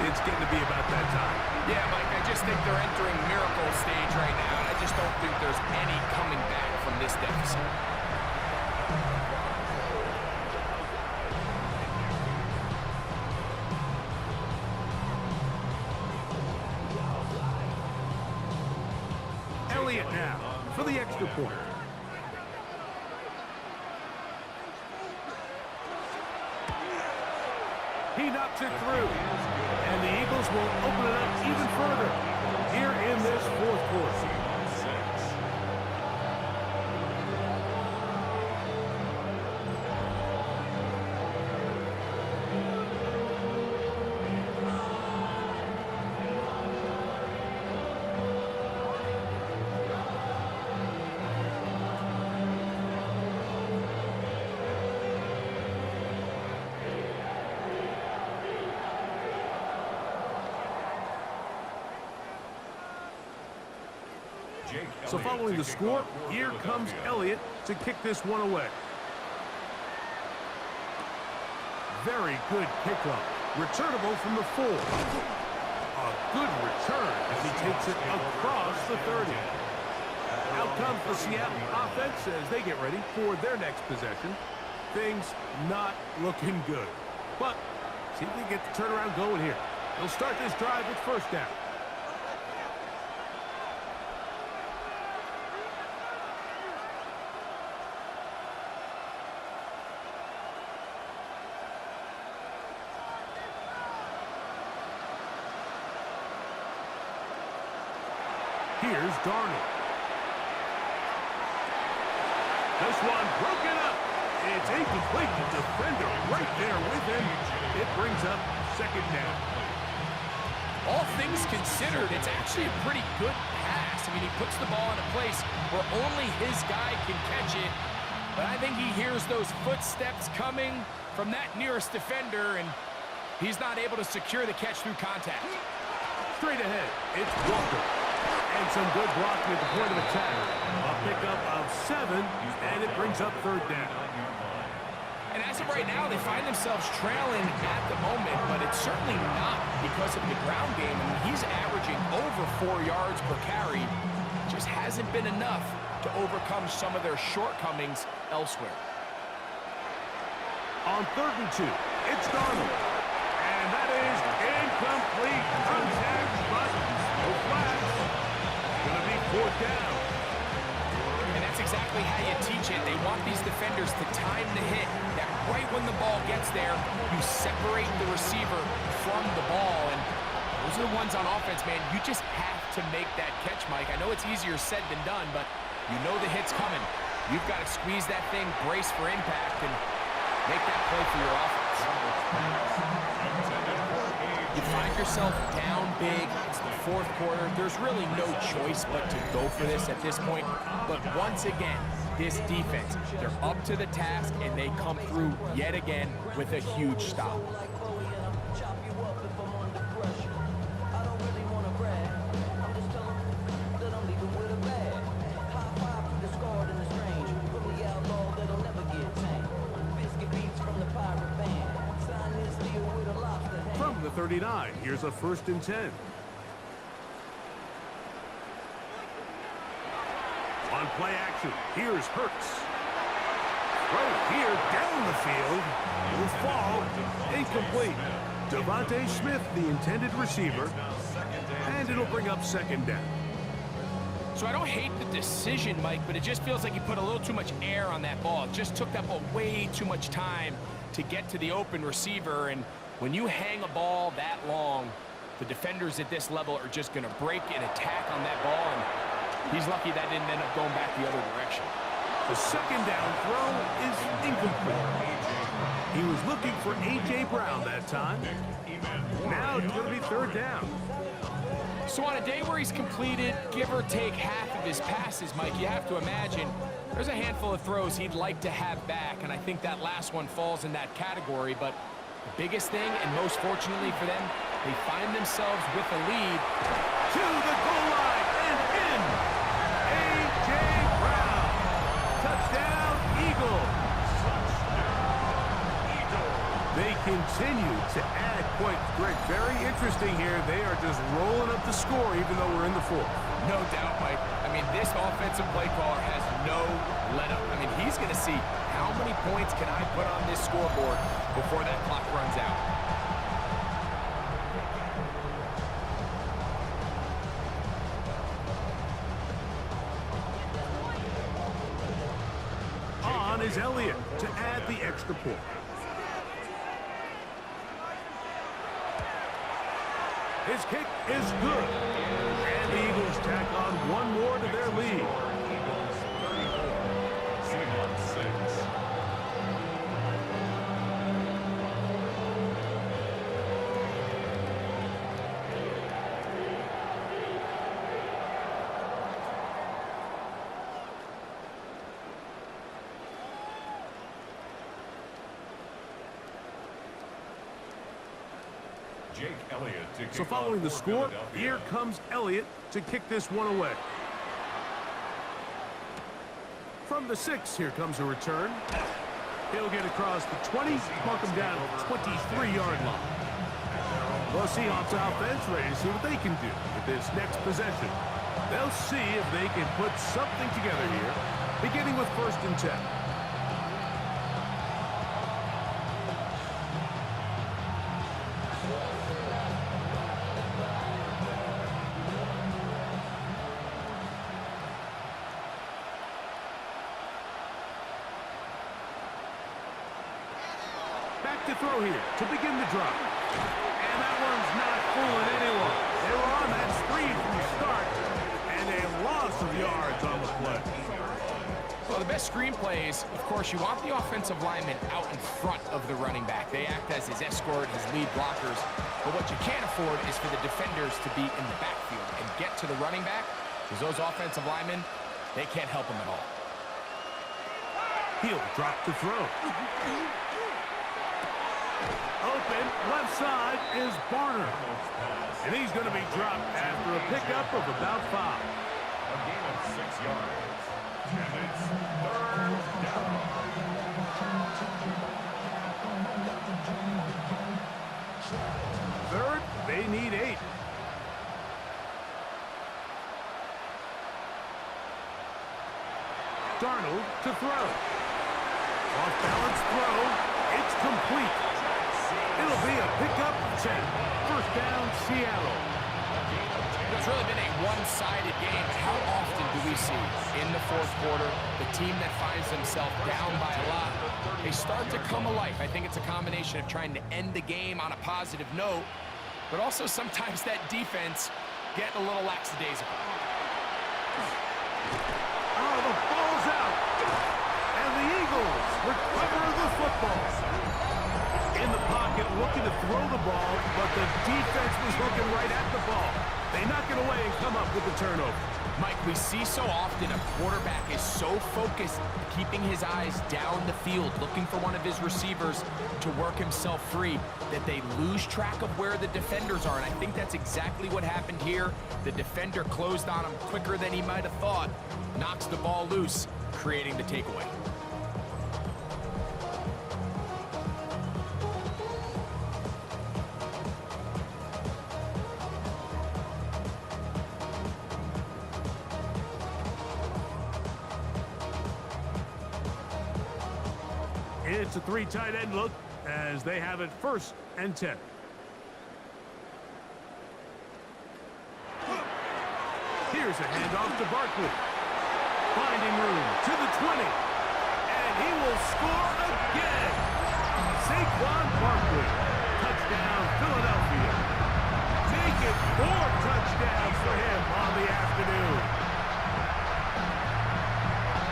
it's getting to be about that time. Yeah, Mike, I just think they're entering miracle stage right now, and I just don't think there's any coming back from this deficit. Elliott now for the extra point. He knocks it through. And the Eagles will open it up even further here in this 4th quarter. So following the score, here comes Elliott to kick this one away. Very good kickoff. Returnable from the 4. A good return as he takes it across the 30. Out comes the Seattle offense as they get ready for their next possession. Things not looking good. But see if they get the turnaround going here. They'll start this drive with first down. Here's Darnold. This one broken up. It's incomplete. The defender right there with him. It brings up second down. All things considered, it's actually a pretty good pass. I mean, he puts the ball in a place where only his guy can catch it. But I think he hears those footsteps coming from that nearest defender, and he's not able to secure the catch through contact. Straight ahead, it's Walker. And some good blocking at the point of attack. A pickup of 7, and it brings up third down. And as of right now, they find themselves trailing at the moment, but it's certainly not because of the ground game. I mean, he's averaging over 4 yards per carry. Just hasn't been enough to overcome some of their shortcomings elsewhere. On 3rd and 2, it's Darnold. And that is incomplete. Contact, but no flags. Going to be 4th down. And that's exactly how you teach it. They want these defenders to time the hit. That right when the ball gets there, you separate the receiver from the ball. And those are the ones on offense, man. You just have to make that catch, Mike. I know it's easier said than done, but you know the hit's coming. You've got to squeeze that thing, brace for impact, and make that play for your offense. You find yourself down big. It's the 4th quarter. There's really no choice but to go for this at this point. But once again, this defense, they're up to the task, and they come through yet again with a huge stop. From the 39, here's a 1st and 10. On play action, here's Hurts. Right here, down the field, will fall, incomplete. Devontae Smith, the intended receiver, and it'll bring up second down. So I don't hate the decision, Mike, but it just feels like he put a little too much air on that ball. It just took that ball way too much time to get to the open receiver, and when you hang a ball that long, the defenders at this level are just going to break and attack on that ball, and he's lucky that didn't end up going back the other direction. The second down throw is incomplete. He was looking for A.J. Brown that time. Now it's going to be 3rd down. So on a day where he's completed, give or take half of his passes, Mike, you have to imagine there's a handful of throws he'd like to have back, and I think that last one falls in that category. But the biggest thing, and most fortunately for them, they find themselves with a lead. To the goal line and in. A.J. Brown. Touchdown, Eagles. They continue to add points. Greg, very interesting here. They are just rolling up the score even though we're in the 4th. No doubt, Mike. I mean, this offensive play caller has no let-up. I mean, he's going to see how many points can I put on this scoreboard before that clock runs out. On is Elliott to add the extra point. His kick is good. And the Eagles tack on one more to their lead. Seahawks 6. Jake Elliott to So kick following off the for score, Philadelphia. here comes Elliott to kick this one away. From the 6, here comes a return. He'll get across the 20, mark him down at the 23-yard line. The Seahawks offense ready to see what they can do with this next possession. They'll see if they can put something together here, beginning with 1st and 10. Back to throw here to begin the drive. And that one's not fooling anyone. They were on that screen from the start, and a loss of yards on the play. Well, the best screen plays, of course, you want the offensive lineman out in front of the running back. They act as his escort, his lead blockers. But what you can't afford is for the defenders to be in the backfield and get to the running back, because those offensive linemen, they can't help him at all. He'll drop to throw. Open, left side is Barner. And he's going to be dropped after a pickup of about 5. A gain of 6 yards. And it's 3rd down. Third, they need 8. Darnold to throw. Off-balance throw. It's complete. It'll be a pickup of 10. 1st down, Seattle. It's really been a one-sided game. How often do we see in the 4th quarter the team that finds themselves down by a lot, they start to come alive? I think it's a combination of trying to end the game on a positive note, but also sometimes that defense getting a little lackadaisical. Oh, the ball's out. And the Eagles recover the football. In the pocket, looking to throw the ball, but the defense was looking right at the ball. They knock it away and come up with the turnover. Mike, we see so often a quarterback is so focused, keeping his eyes down the field, looking for one of his receivers to work himself free, that they lose track of where the defenders are. And I think that's exactly what happened here. The defender closed on him quicker than he might have thought, knocks the ball loose, creating the takeaway. It's a 3 tight end look as they have it 1st and 10. Here's a handoff to Barkley. Finding room to the 20. And he will score again. Saquon Barkley. Touchdown, Philadelphia. Make it 4 touchdowns for him on the afternoon.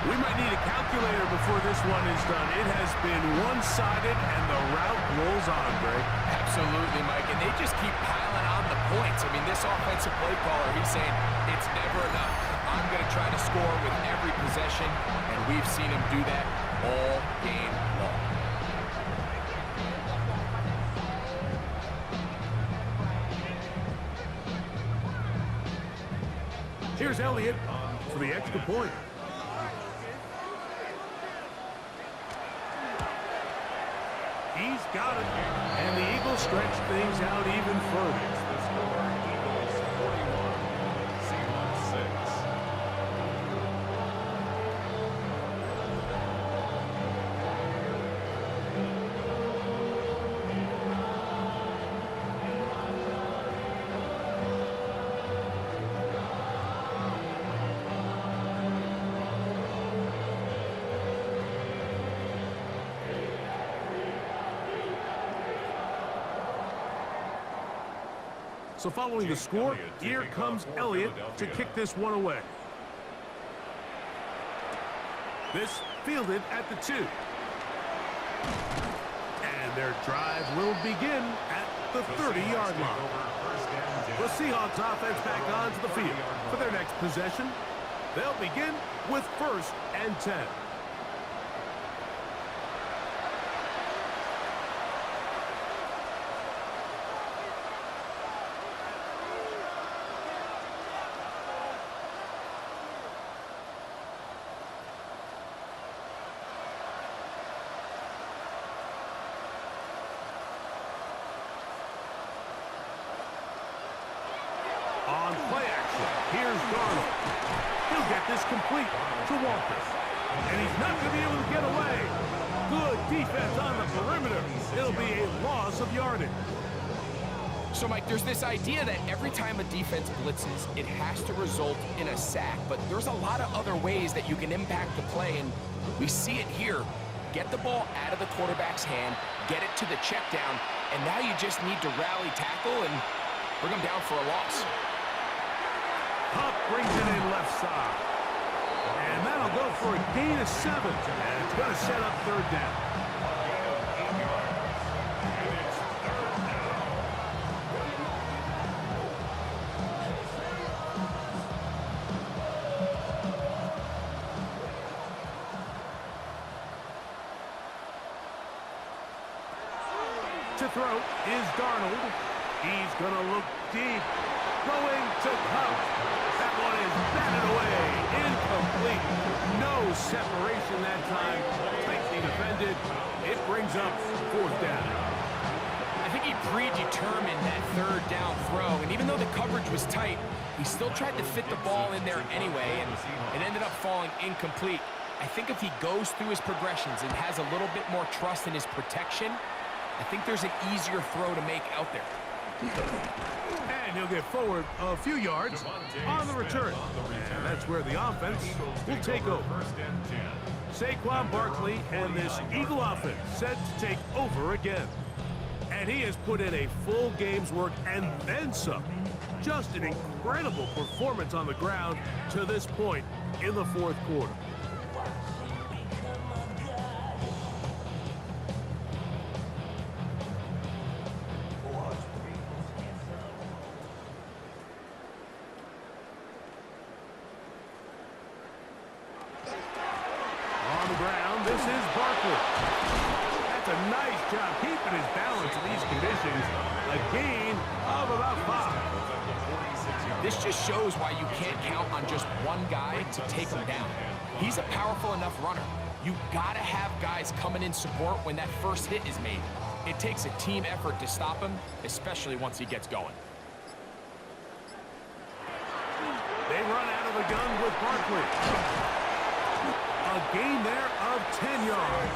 We might need a calculator before this one is done. It has been one-sided, and the route rolls on, Greg. Absolutely, Mike, and they just keep piling on the points. I mean, this offensive play caller, he's saying it's never enough. I'm going to try to score with every possession, and we've seen him do that all game long. Here's Elliott for the extra point. He's got it. And the Eagles stretch things out even further. The score, Eagles 41, Seahawks 6. So following the score, here comes Elliott to kick this one away. This fielded at the 2. And their drive will begin at the 30-yard line. The Seahawks offense back onto the field for their next possession. They'll begin with 1st and 10. Here's Darnold. He'll get this complete to Walker. And he's not going to be able to get away. Good defense on the perimeter. It'll be a loss of yardage. So, Mike, there's this idea that every time a defense blitzes, it has to result in a sack. But there's a lot of other ways that you can impact the play, and we see it here. Get the ball out of the quarterback's hand, get it to the check down, and now you just need to rally tackle and bring them down for a loss. Huff brings it in left side. And that'll go for a gain of 7. And it's going to set up third down. To throw is Darnold. He's going to look deep. Going to Huff. That one is batted away. Incomplete. No separation that time. Tightly defended. It brings up fourth down. I think he predetermined that third down throw, and even though the coverage was tight, he still tried to fit the ball in there anyway, and it ended up falling incomplete. I think if he goes through his progressions and has a little bit more trust in his protection, I think there's an easier throw to make out there. And he'll get forward a few yards on the return. And that's where the offense will take over. Saquon Barkley and this Eagle offense set to take over again. And he has put in a full game's work and then some. Just an incredible performance on the ground to this point in the fourth quarter. This is Barkley. That's a nice job keeping his balance in these conditions. A gain of about 5. This just shows why you can't count on just one guy to take him down. He's a powerful enough runner. You gotta have guys coming in support when that first hit is made. It takes a team effort to stop him, especially once he gets going. They run out of the gun with Barkley. A gain there of 10 yards.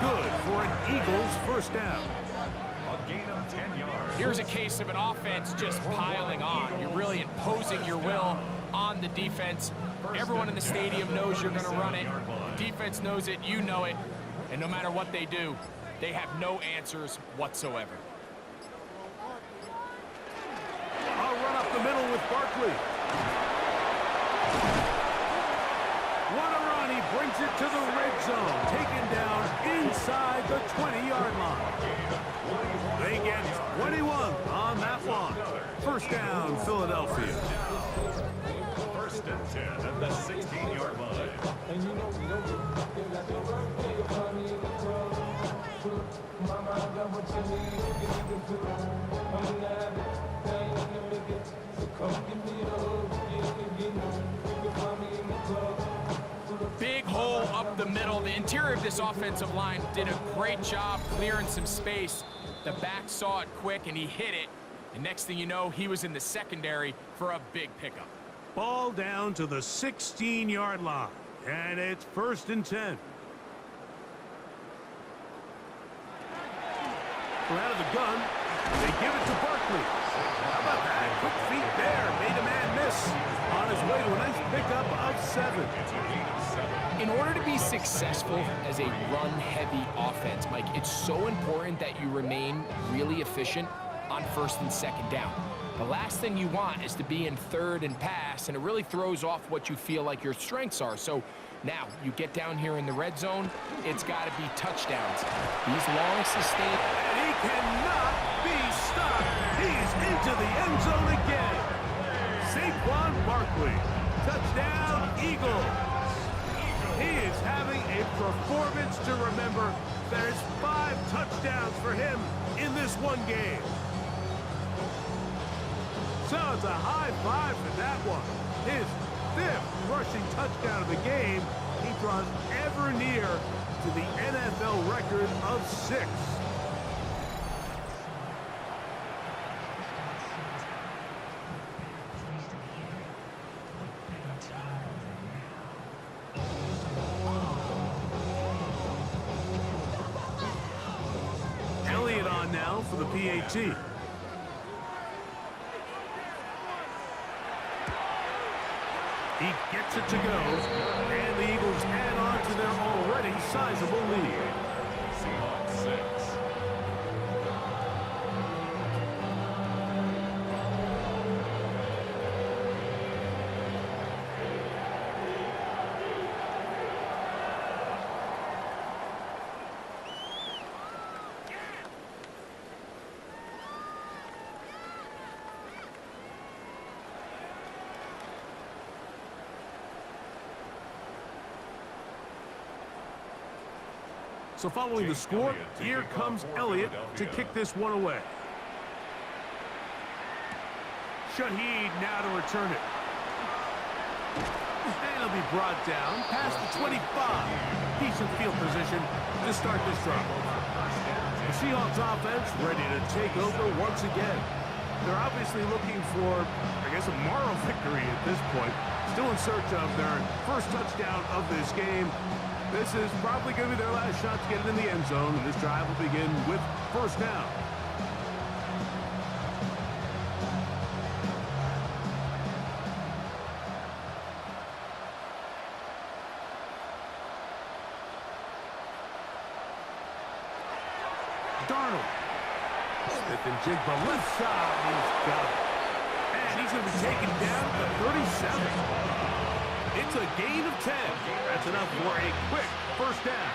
Good for an Eagles first down. A gain of 10 yards. Here's a case of an offense just piling on. You're really imposing your will on the defense. Everyone in the stadium knows you're going to run it. The defense knows it, you know it. And no matter what they do, they have no answers whatsoever. I'll run up the middle with Barkley. What a run. He brings it to the red zone. Taken down inside the 20-yard line. They get 21 on that one. First down, Philadelphia. First and 10 at the 16-yard line. Big hole up the middle. The interior of this offensive line did a great job clearing some space. The back saw it quick, and he hit it. And next thing you know, he was in the secondary for a big pickup. Ball down to the 16-yard line. And it's first and 10. From out of the gun, they give it to Barkley. How about that? Quick feet there. Made a man miss. On his way to a nice pickup of 7. In order to be successful as a run-heavy offense, Mike, it's so important that you remain really efficient on first and second down. The last thing you want is to be in third and pass, and it really throws off what you feel like your strengths are. So now you get down here in the red zone, it's got to be touchdowns. These long sustained... And he cannot be stopped. He's into the end zone again. Saquon Barkley. Touchdown, Eagles. He is having a performance to remember. There's 5 touchdowns for him in this one game. So it's a high 5 for that one. His 5th rushing touchdown of the game. He draws ever near to the NFL record of 6. for the PAT. He gets it to go, and the Eagles add on to their already sizable lead. Seahawks 6. So following the score, here comes Elliott to kick this one away. Shaheed now to return it. And it'll be brought down past the 25. Decent field position to start this drive. The Seahawks offense ready to take over once again. They're obviously looking for, I guess, a moral victory at this point. Still in search of their first touchdown of this game. This is probably going to be their last shot to get it in the end zone, and this drive will begin with first down. Darnold. Smith and Jigba left side. He's got it. And he's going to be taken down to 37. It's a gain of 10. That's enough for a quick first down.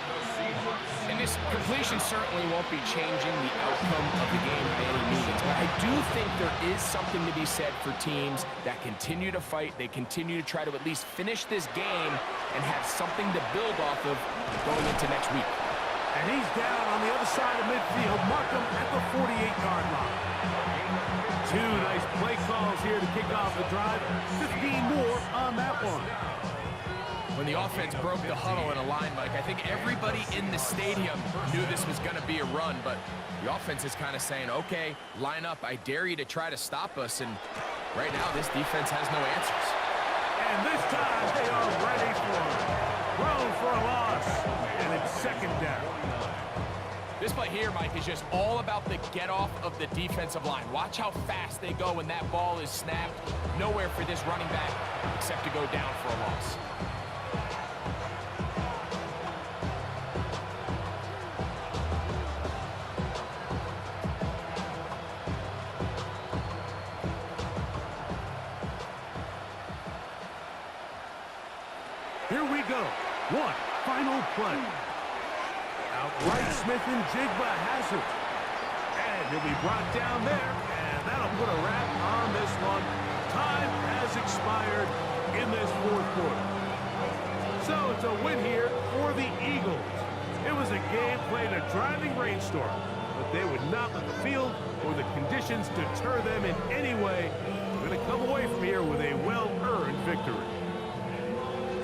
And this completion certainly won't be changing the outcome of the game by any means. But I do think there is something to be said for teams that continue to fight. They continue to try to at least finish this game and have something to build off of going into next week. And he's down on the other side of midfield. Mark him at the 48-yard line. Two nice play calls here to kick off the drive. 15 more on that one. When the offense broke the huddle in a line, Mike, I think everybody in the stadium knew this was going to be a run, but the offense is kind of saying, okay, line up. I dare you to try to stop us, and right now this defense has no answers. And this time they are ready for it. Thrown for a loss, and it's second down. This play here, Mike, is just all about the get-off of the defensive line. Watch how fast they go when that ball is snapped. Nowhere for this running back except to go down for a loss. Here we go. One final play. Outright Smith and Jigba has it. And he'll be brought down there, and that'll put a wrap on this one. Time has expired in this fourth quarter. So it's a win here for the Eagles. It was a game played in a driving rainstorm, but they would not let the field or the conditions deter them in any way. They're going to come away from here with a well-earned victory.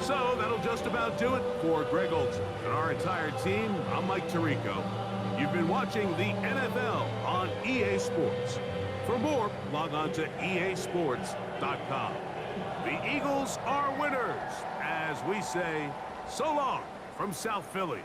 So that'll just about do it for Greg Olson and our entire team. I'm Mike Tirico. You've been watching the NFL on EA Sports. For more, log on to easports.com. The Eagles are winners, as we say, so long from South Philly.